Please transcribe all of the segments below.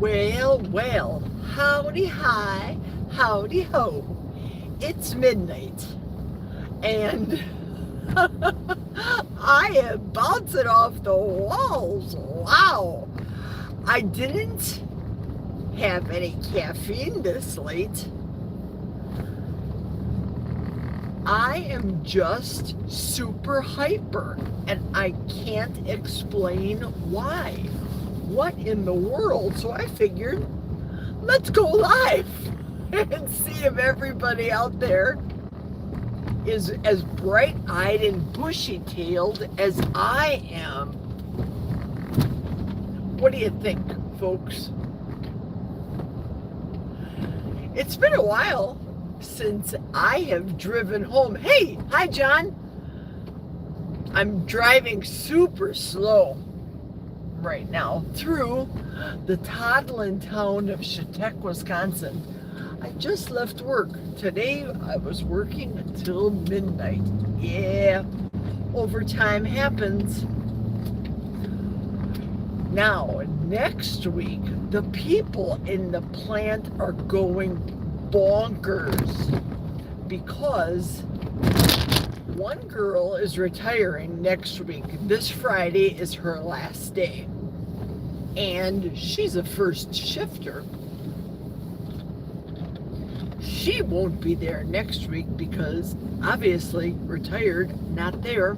Well, howdy hi, howdy ho. It's midnight, and I am bouncing off the walls. Wow. I didn't have any caffeine this late. I am just super hyper, and I can't explain why. What in the world? So I figured, let's go live and see if everybody out there is as bright-eyed and bushy-tailed as I am. What do you think, folks? It's been a while since I have driven home. Hey, hi, John. I'm driving super slow right now through the toddling town of Chautauqua, Wisconsin. I just left work. Today I was working until midnight. Yeah, overtime happens. Now, next week, the people in the plant are going bonkers because one girl is retiring next week. This Friday is her last day, and she's a first shifter. She won't be there next week because obviously retired, not there.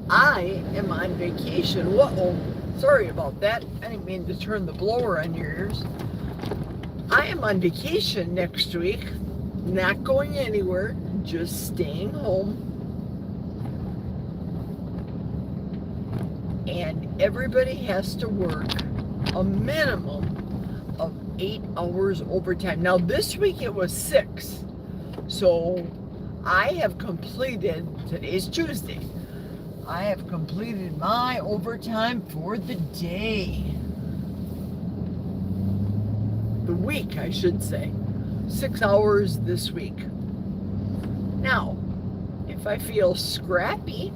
I am on vacation. Whoa, sorry about that. I didn't mean to turn the blower on your ears. I am on vacation next week, not going anywhere, just staying home. And everybody has to work a minimum of 8 hours overtime. Now this week it was 6. So I have completed, today's Tuesday, I have completed my overtime for the day. The week, I should say. 6 hours this week. Now, if I feel scrappy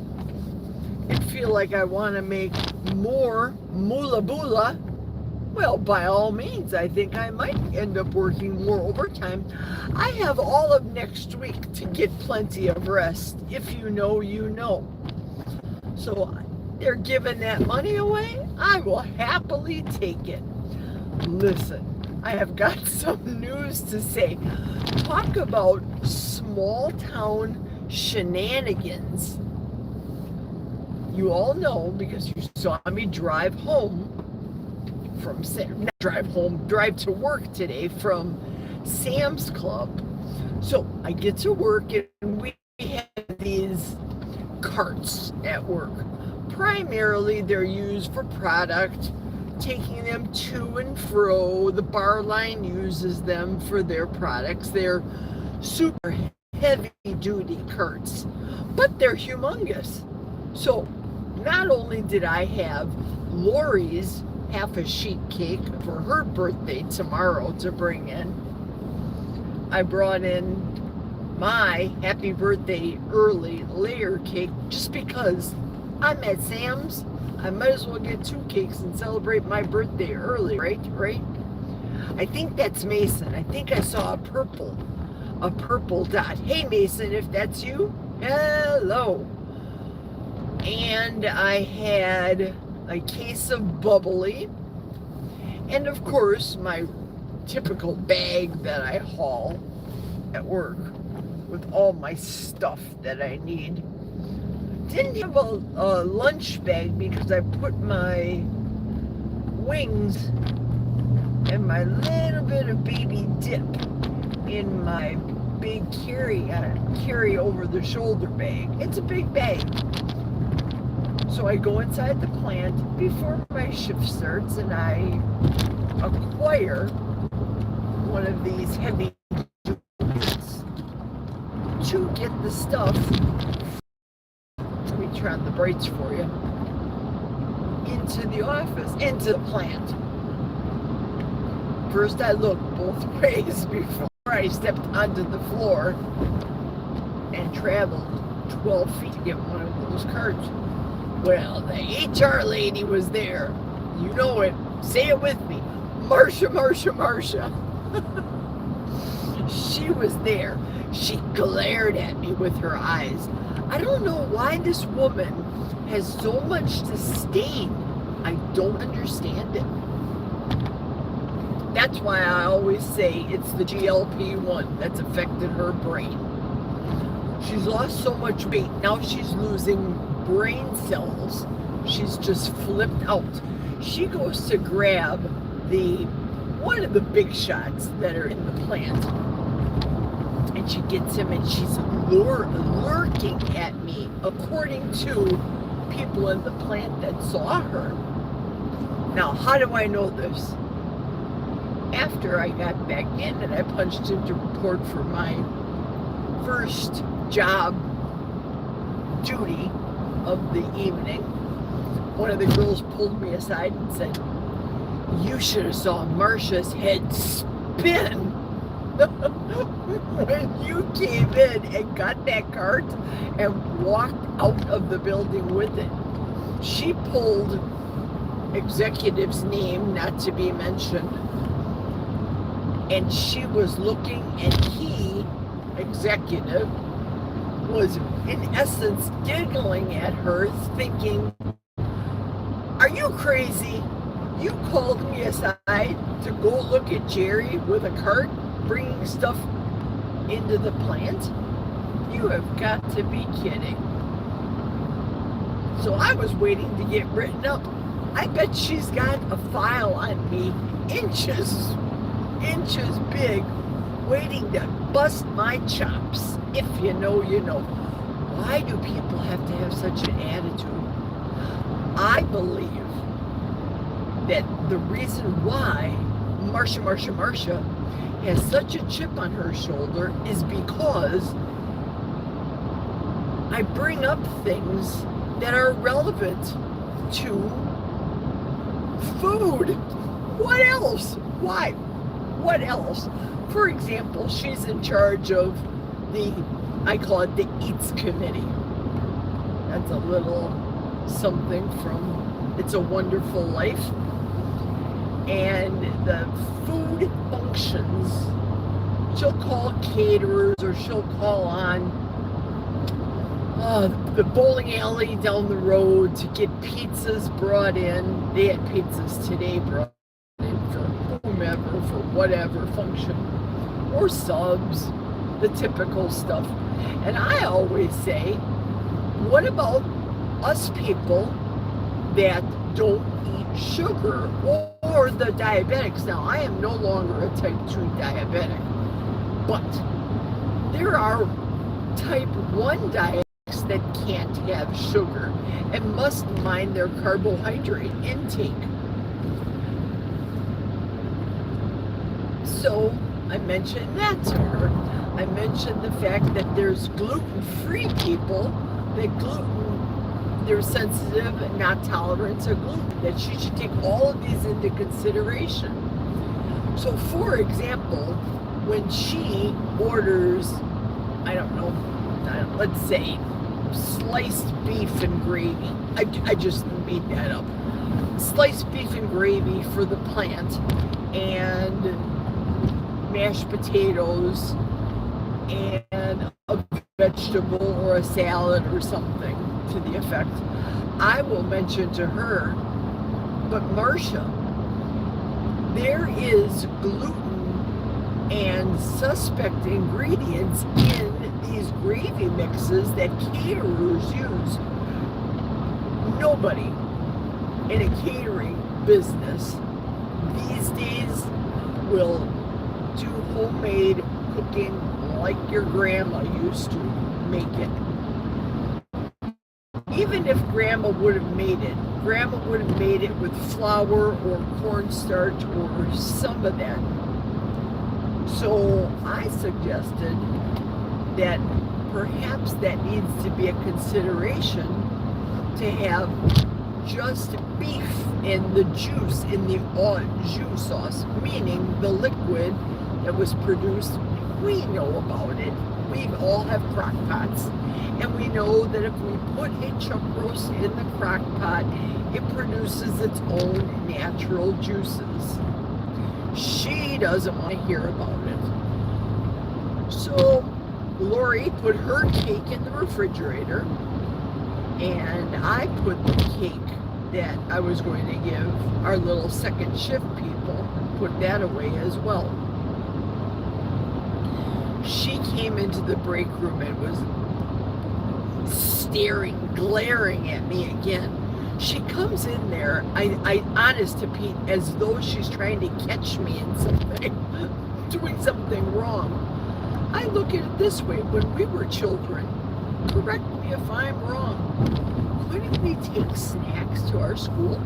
and feel like I want to make more moolah boolah, well, by all means, I think I might end up working more overtime. I have all of next week to get plenty of rest. If you know, you know. So they're giving that money away. I will happily take it. Listen, I have got some news to say. Talk about small town shenanigans. You all know because you saw me drive home from, drive to work today from Sam's Club. So I get to work and we have these carts at work. Primarily they're used for product, taking them to and fro. The bar line uses them for their products. They're super heavy duty carts, but they're humongous. So not only did I have Lori's half a sheet cake for her birthday tomorrow to bring in, I brought in my happy birthday early layer cake just because I'm at Sam's. I might as well get 2 cakes and celebrate my birthday early, right? I think that's Mason. I think I saw a purple dot. Hey Mason, if that's you, hello. And I had a case of bubbly, and of course my typical bag that I haul at work with all my stuff that I need. Didn't have a lunch bag because I put my wings and my little bit of baby dip in my big carry over the shoulder bag. It's a big bag. So I go inside the plant before my shift starts and I acquire one of these heavy units to get the stuff. Let me turn on the brights for you. Into the office, into the plant. First I looked both ways before I stepped onto the floor and traveled 12 feet to get one of those carts. Well, the HR lady was there. You know it. Say it with me. Marcia, Marcia, Marcia. She was there. She glared at me with her eyes. I don't know why this woman has so much disdain. I don't understand it. That's why I always say it's the GLP-1 that's affected her brain. She's lost so much weight. Now she's losing brain cells. She's just flipped out. She goes to grab one of the big shots that are in the plant. And she gets him and she's lurking at me, according to people in the plant that saw her. Now, how do I know this? After I got back in and I punched in to report for my first job duty of the evening, one of the girls pulled me aside and said, "You should have saw Marcia's head spin when you came in and got that cart and walked out of the building with it." She pulled executive's name, not to be mentioned, and she was looking, and he, executive, was in essence giggling at her, thinking, "Are you crazy? You called me aside to go look at Jerry with a cart bringing stuff into the plant? You have got to be kidding." So I was waiting to get written up. I bet she's got a file on me inches big, waiting to bust my chops. If you know, you know. Why do people have to have such an attitude? I believe that the reason why Marcia has such a chip on her shoulder is because I bring up things that are relevant to food. What else? Why? What else? For example, she's in charge of I call it the Eats Committee. That's a little something from It's a Wonderful Life. And the food functions, she'll call caterers, or she'll call on the bowling alley down the road to get pizzas brought in. They had pizzas today brought in for whomever, for whatever function, or subs, the typical stuff. And I always say, what about us people that don't eat sugar, or the diabetics? Now, I am no longer a type 2 diabetic, but there are type 1 diabetics that can't have sugar and must mind their carbohydrate intake. So I mentioned that to her. I mentioned the fact that there's gluten-free people, that they're sensitive and not tolerant to gluten, that she should take all of these into consideration. So for example, when she orders, I don't know, let's say sliced beef and gravy, I just made that up, sliced beef and gravy for the plant, and mashed potatoes, and a vegetable or a salad or something to the effect, I will mention to her, but Marcia, there is gluten and suspect ingredients in these gravy mixes that caterers use. Nobody in a catering business these days will do homemade cooking like your grandma used to make it. Even if grandma would have made it with flour or cornstarch or some of that. So I suggested that perhaps that needs to be a consideration, to have just beef in the juice, in the jus sauce, meaning the liquid that was produced. We know about it. We all have crock pots, and we know that if we put a chuck roast in the crock pot, it produces its own natural juices. She doesn't want to hear about it. So Lori put her cake in the refrigerator, and I put the cake that I was going to give our little second shift people, put that away as well. She came into the break room and was staring, glaring at me again. She comes in there, I honest to Pete, as though she's trying to catch me in something, doing something wrong. I look at it this way: when we were children, correct me if I'm wrong, couldn't we take snacks to our school?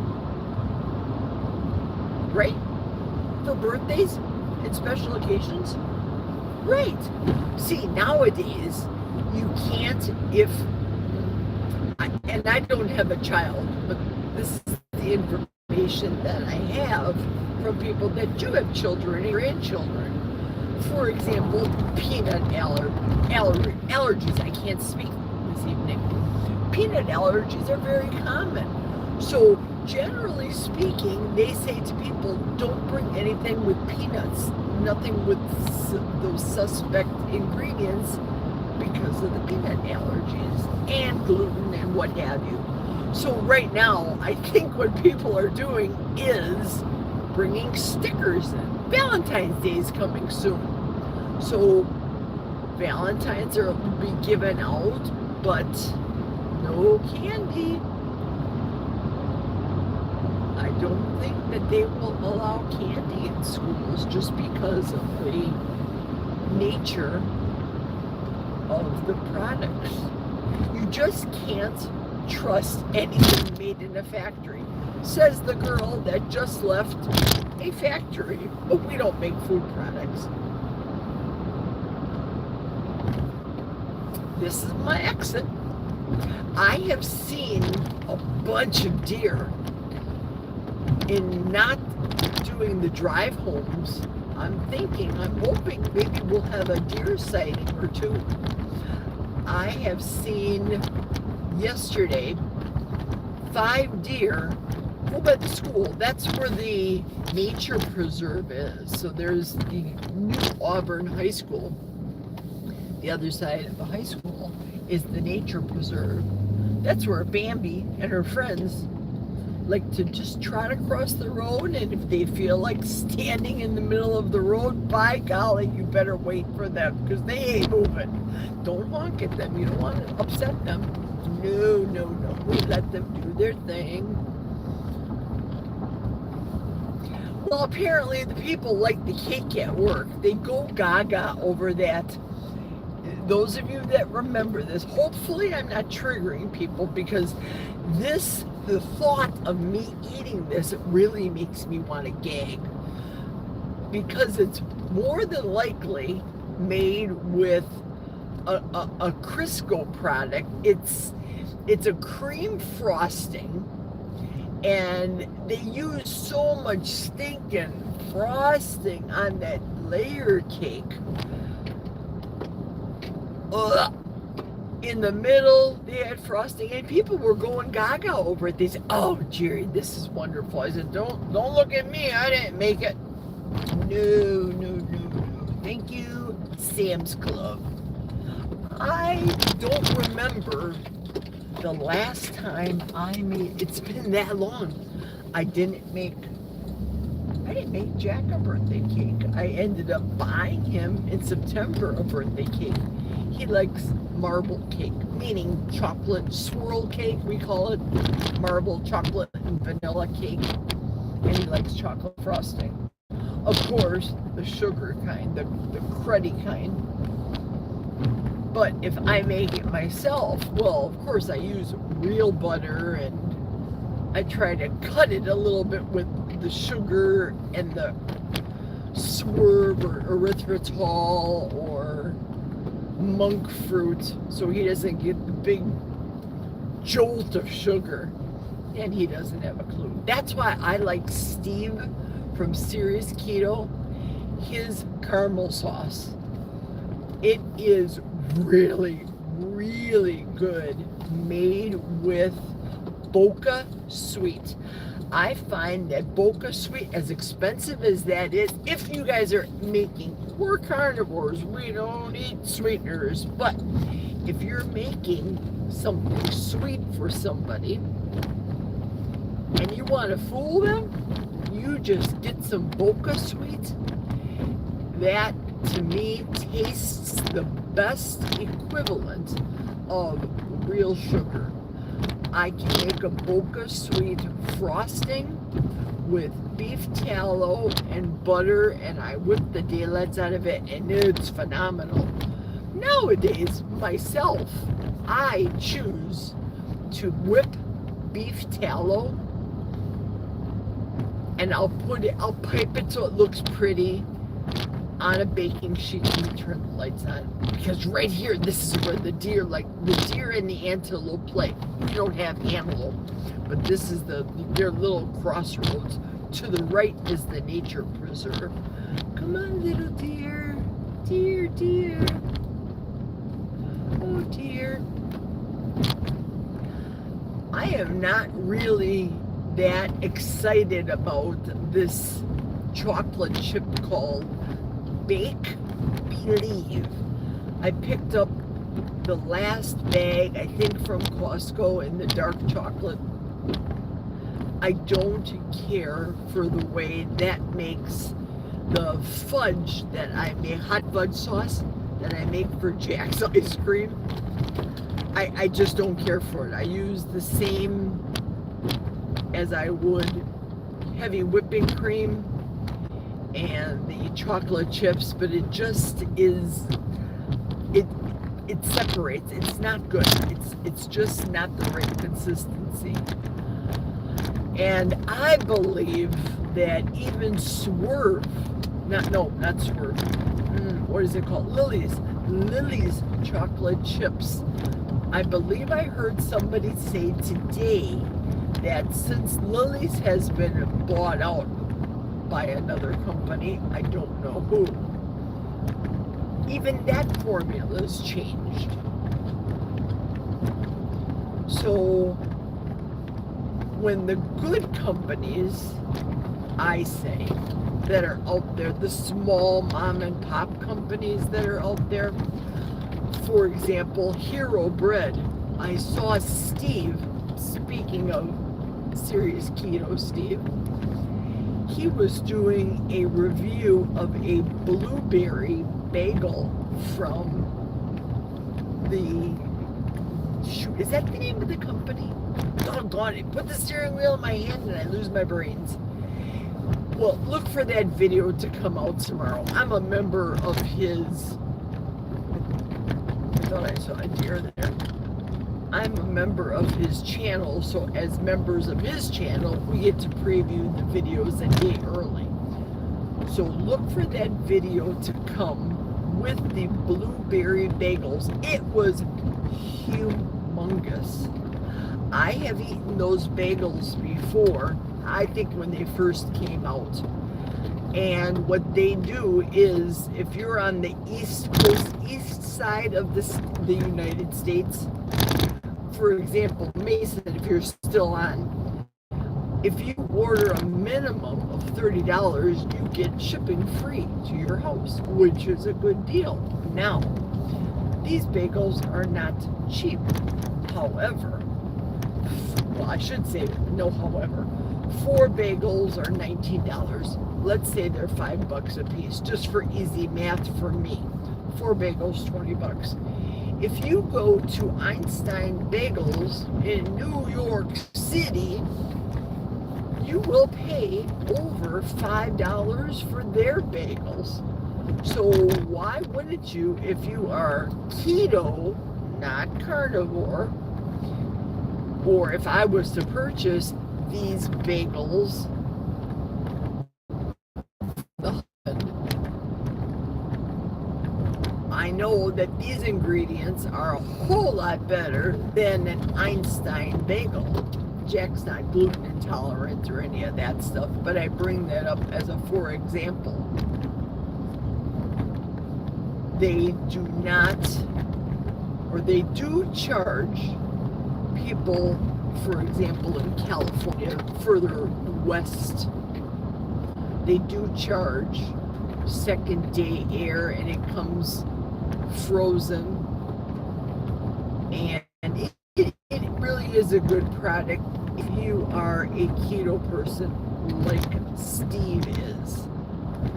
Right? For birthdays and special occasions? Right. See, nowadays, you can't, and I don't have a child, but this is the information that I have from people that do have children and grandchildren. For example, peanut allergies. I can't speak this evening. Peanut allergies are very common. So generally speaking, they say to people, don't bring anything with peanuts, nothing with those suspect ingredients, because of the peanut allergies and gluten and what have you. So right now, I think what people are doing is bringing stickers in. Valentine's Day is coming soon. So Valentines are to be given out, but no candy. I don't think that they will allow candy in schools just because of the nature of the products. You just can't trust anything made in a factory, says the girl that just left a factory. But we don't make food products. This is my exit. I have seen a bunch of deer. In not doing the drive homes, I'm hoping maybe we'll have a deer sighting or two. I have seen yesterday 5 deer go by the school. That's where the nature preserve is. So there's the new Auburn High School. The other side of the high school is the nature preserve. That's where Bambi and her friends like to just trot across the road, and if they feel like standing in the middle of the road, by golly, you better wait for them, because they ain't moving. Don't honk at them. You don't want to upset them. No. We let them do their thing. Well, apparently the people like the cake at work. They go gaga over that. Those of you that remember this, hopefully I'm not triggering people, because the thought of me eating this really makes me want to gag, because it's more than likely made with a Crisco product. It's a cream frosting, and they use so much stinking frosting on that layer cake. Ugh. In the middle, they had frosting, and people were going gaga over it. They said, "Oh, Jerry, this is wonderful." I said, "Don't look at me. I didn't make it." No. Thank you, Sam's Club. I don't remember the last time I made. It's been that long. I didn't make Jack a birthday cake. I ended up buying him in September a birthday cake. He likes marble cake, meaning chocolate swirl cake. We call it marble chocolate and vanilla cake. And he likes chocolate frosting. Of course, the sugar kind, the cruddy kind. But if I make it myself, well, of course I use real butter, and I try to cut it a little bit with the sugar and the swerve or erythritol or monk fruit, so he doesn't get the big jolt of sugar, and he doesn't have a clue. That's why I like Steve from Serious Keto, his caramel sauce. It is really, really good, made with Boca Sweet. I find that Boca Sweet, as expensive as that is, if you guys are making, we're carnivores, we don't eat sweeteners, but if you're making something sweet for somebody and you want to fool them, you just get some Boca Sweet. That, to me, tastes the best equivalent of real sugar. I can make a Boca Sweet frosting with beef tallow and butter, and I whip the daylights out of it, and it's phenomenal. Nowadays, myself, I choose to whip beef tallow, and I'll pipe it so it looks pretty on a baking sheet. Let me turn the lights on, because right here, this is where the deer and the antelope play. We don't have antelope, but this is their little crossroads. To the right is the nature preserve. Come on, little deer, deer. Oh dear. I am not really that excited about this chocolate chip called Bake Believe. I picked up the last bag, I think from Costco, in the dark chocolate. I don't care for the way that makes the fudge that I make, hot fudge sauce that I make for Jack's ice cream. I just don't care for it. I use the same as I would heavy whipping cream and the chocolate chips, but it just is, it separates. It's not good. It's just not the right consistency. And I believe that even Swerve, not Swerve, what is it called? Lily's chocolate chips. I believe I heard somebody say today that since Lily's has been bought out by another company, I don't know who, even that formula has changed. So when the good companies, I say, that are out there, the small mom and pop companies that are out there, for example, Hero Bread. I saw Steve, speaking of serious keto Steve, he was doing a review of a blueberry bagel from is that the name of the company? Doggone it. Put the steering wheel in my hand and I lose my brains. Well, look for that video to come out tomorrow. I'm a member of his, I thought I saw a deer there. I'm a member of his channel, so as members of his channel, we get to preview the videos a day early. So look for that video to come with the blueberry bagels. It was humongous. I have eaten those bagels before, I think when they first came out. And what they do is, if you're on the east side of the United States, for example, Mason, if you're still on, if you order a minimum of $30, you get shipping free to your house, which is a good deal. Now, these bagels are not cheap. However, well, I should say no however. 4 bagels are $19. Let's say they're $5 a piece, just for easy math for me. 4 bagels, $20. If you go to Einstein Bagels in New York City, you will pay over $5 for their bagels. So why wouldn't you, if you are keto, not carnivore, or if I was to purchase these bagels, I know that these ingredients are a whole lot better than an Einstein bagel. Jack's not gluten intolerant or any of that stuff, but I bring that up as a for example. They do not, or they do charge people for example, in California, further west, they do charge second day air, and it comes frozen, and it really is a good product if you are a keto person like Steve is,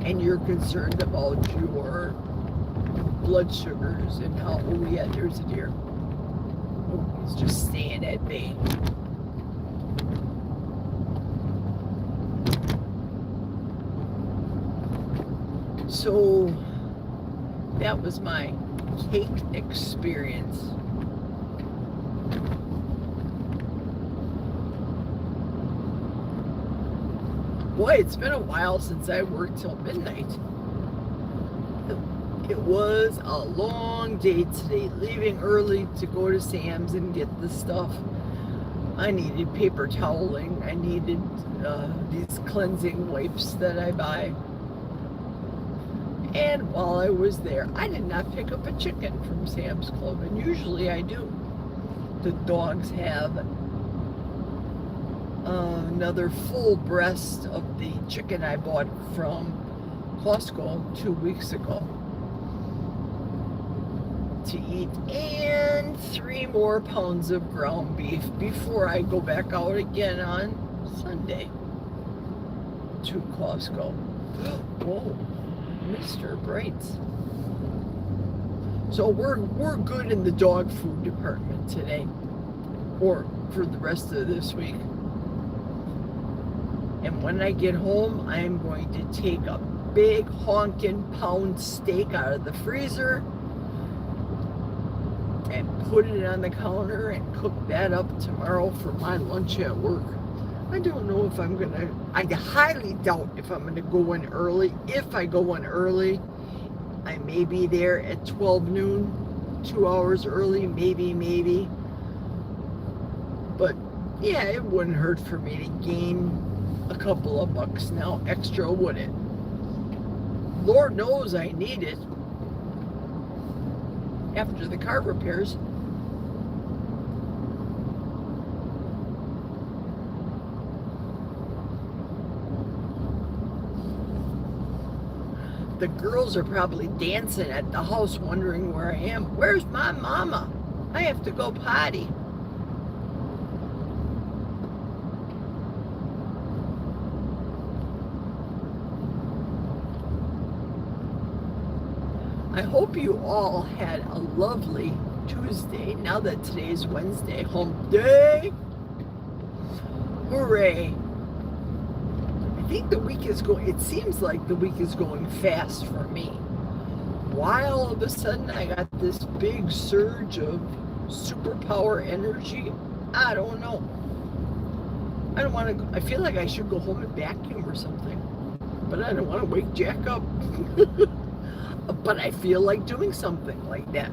and you're concerned about your blood sugars and how, oh yeah, there's a deer. Oh, he's just staying at bay. So that was my cake experience. Boy, it's been a while since I worked till midnight. It was a long day today, leaving early to go to Sam's and get the stuff. I needed paper toweling. I needed these cleansing wipes that I buy. And while I was there, I did not pick up a chicken from Sam's Club, and usually I do. The dogs have another full breast of the chicken I bought from Costco 2 weeks ago to eat, and 3 more pounds of ground beef before I go back out again on Sunday to Costco. Whoa, Mr. Brights. So we're good in the dog food department today, or for the rest of this week. And when I get home, I'm going to take a big honkin' pound steak out of the freezer and put it on the counter and cook that up tomorrow for my lunch at work. I don't know if I'm gonna, I highly doubt if I'm gonna go in early. If I go in early, I may be there at 12 noon, 2 hours early, maybe. But yeah, it wouldn't hurt for me to gain a couple of bucks now extra, would it? Lord knows I need it after the car repairs. The girls are probably dancing at the house wondering where I am. Where's my mama? I have to go potty. I hope you all had a lovely Tuesday. Now that today's Wednesday, hump day. Hooray. I think the week is going, it seems like the week is going fast for me. Why all of a sudden I got this big surge of superpower energy? I don't know. I don't want to, I feel like I should go home and vacuum or something. But I don't want to wake Jack up. But I feel like doing something like that.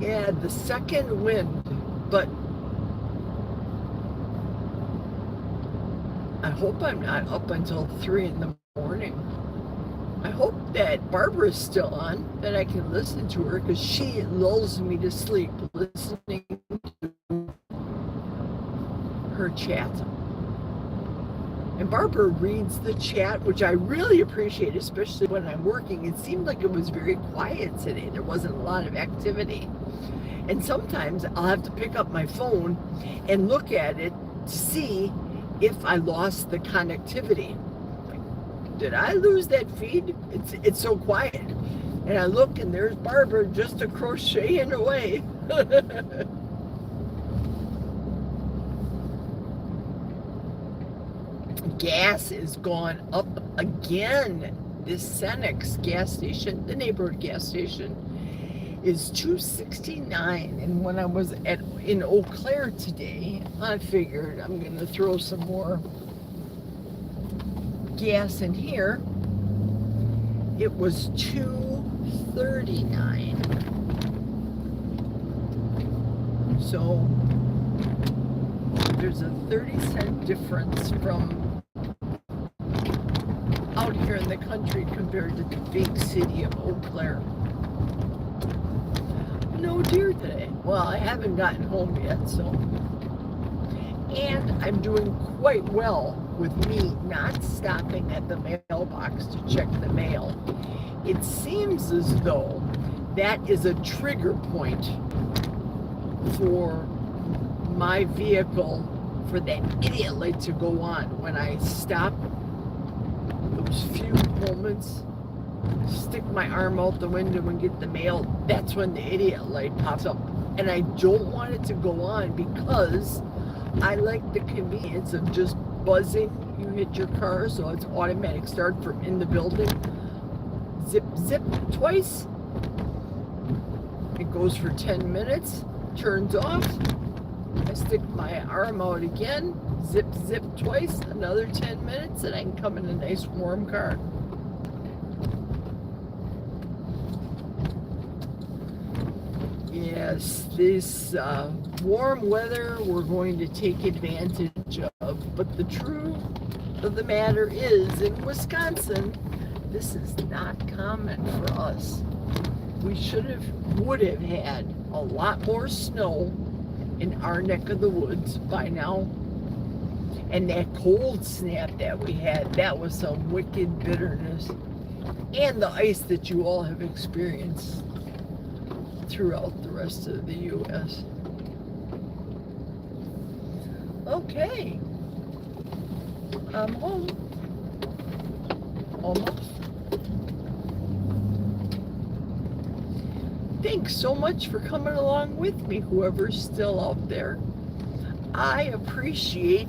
Yeah, the second wind, but I hope I'm not up until 3 in the morning. I hope that Barbara's still on, that I can listen to her, because she lulls me to sleep listening to her chat. And Barbara reads the chat, which I really appreciate, especially when I'm working. It seemed like it was very quiet today. There wasn't a lot of activity. And sometimes I'll have to pick up my phone and look at it to see if I lost the connectivity. Did I lose that feed? It's so quiet. And I look, and there's Barbara just a crocheting away. Gas is gone up again. This Cenex gas station, the neighborhood gas station, is $2.69. And when I was in Eau Claire today, I figured I'm gonna throw some more gas in here. It was $2.39. So there's a 30-cent difference from out here in the country compared to the big city of Eau Claire. No deer today. Well, I haven't gotten home yet, so. And I'm doing quite well with me not stopping at the mailbox to check the mail. It seems as though that is a trigger point for my vehicle for that idiot light to go on. When I stop, those few moments, stick my arm out the window and get the mail, that's when the idiot light pops up. And I don't want it to go on because I like the convenience of just buzzing. You hit your car, so it's automatic start from in the building. Zip, zip twice. It goes for 10 minutes, turns off. I stick my arm out again, zip, zip twice, another 10 minutes, and I can come in a nice warm car. Yes, this warm weather we're going to take advantage of, but the truth of the matter is, in Wisconsin, this is not common for us. We would have had a lot more snow in our neck of the woods by now. And that cold snap that we had, that was some wicked bitterness. And the ice that you all have experienced throughout the rest of the U.S. Okay. I'm home. Almost. Thanks so much for coming along with me, whoever's still out there. I appreciate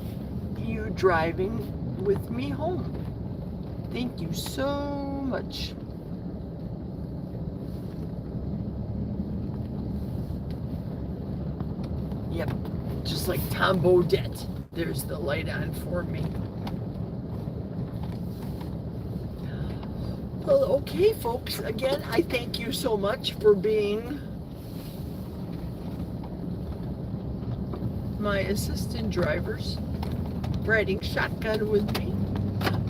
you driving with me home. Thank you so much. Yep, just like Tom Bodette. There's the light on for me. Well, okay, folks, again, I thank you so much for being my assistant drivers, riding shotgun with me.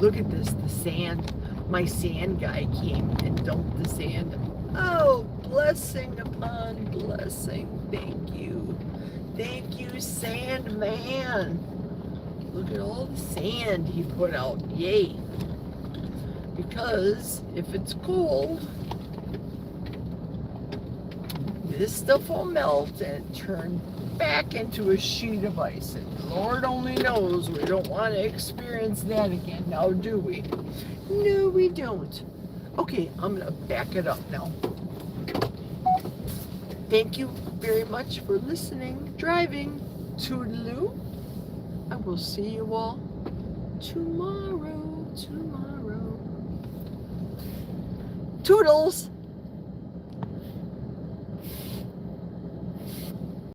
Look at this, the sand. My sand guy came and dumped the sand. Oh, blessing upon blessing. Thank you. Thank you, sand man. Look at all the sand he put out. Yay. Because if it's cold, this stuff will melt and turn back into a sheet of ice. And Lord only knows we don't want to experience that again, now do we? No, we don't. Okay, I'm going to back it up now. Thank you very much for listening, driving. Toodaloo. I will see you all tomorrow. Toodles!